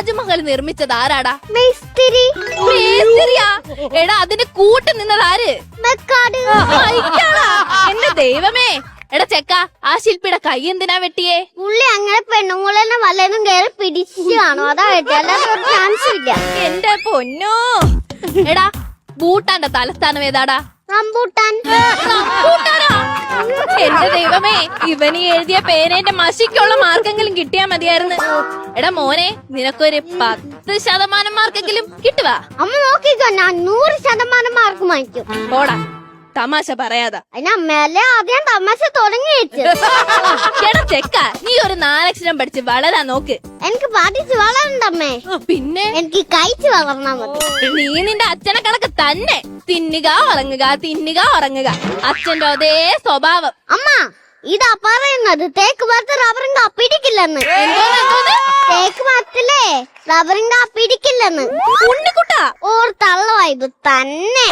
താജ്മഹൽ നിർമ്മിച്ചത് ആരാടാ? മേസ്തിരി. മേസ്തിരിയാ? എടാ അതിന് കൂട്ട് നിന്നത് ആര്? മെക്കാട്. ഇയാളാ? എന്റെ ദൈവമേ. എടാ ചെക്ക, ആ ശില്പിയുടെ കൈ എന്തിനാ വെട്ടിയേ? പുള്ളി അങ്ങനെ പെണ്ണുങ്ങളെന്നെ വല്ലതും കയറി പിടിച്ചു കാണും, അതാ വെട്ടി, അല്ലാതെ ഒരു ചാൻസ് ഇല്ല. എന്റെ പൊന്നോ. എടാ ഭൂട്ടാന്റെ തലസ്ഥാനം ഏതാടാ? റംബൂട്ടാൻ. റംബൂട്ടാനാ? എന്റെ ദൈവമേ, ഇവന് എഴുതിയ പേനേന്റെ മഷിക്കുള്ള മാർക്കെങ്കിലും കിട്ടിയാ മതിയായിരുന്നു. എടാ മോനെ, നിനക്കൊരു 10% മാർക്കെങ്കിലും കിട്ടുവാ? അമ്മ നോക്കിക്കോ, ഞാൻ 100% മാർക്ക് വാങ്ങിക്കും. പോടാ, തമാശ പറയാതാ. അതിനമ്മയല്ലേ ആദ്യം തമാശ തുടങ്ങി വെച്ചു. എടാ ചെക്ക, നീ ഒരു 4 അക്ഷരം പഠിച്ച് വളരാൻ നോക്ക്. എനിക്ക് പഠിച്ച് വളരണ്ടമ്മേ, പിന്നെ എനിക്ക് കഴിച്ച് വളർന്നാ മതി. നീ നിന്റെ അച്ഛനെ കണക്ക് തന്നെ തിന്നുക ഉറങ്ങുക, തിന്നുക ഉറങ്ങുക. അച്ഛന്റെ അതേ സ്വഭാവം. അമ്മ ഇതാ പറയുന്നത് തേക്ക് മരത്ത് റബ്ബറും പിടിക്കില്ലെന്ന്. തേക്ക് മരത്തിലേ റബ്ബറും പിടിക്കില്ലെന്ന്. ഉണ്ണിക്കുട്ടാ ഓർ തള്ള വൈബ് തന്നെ.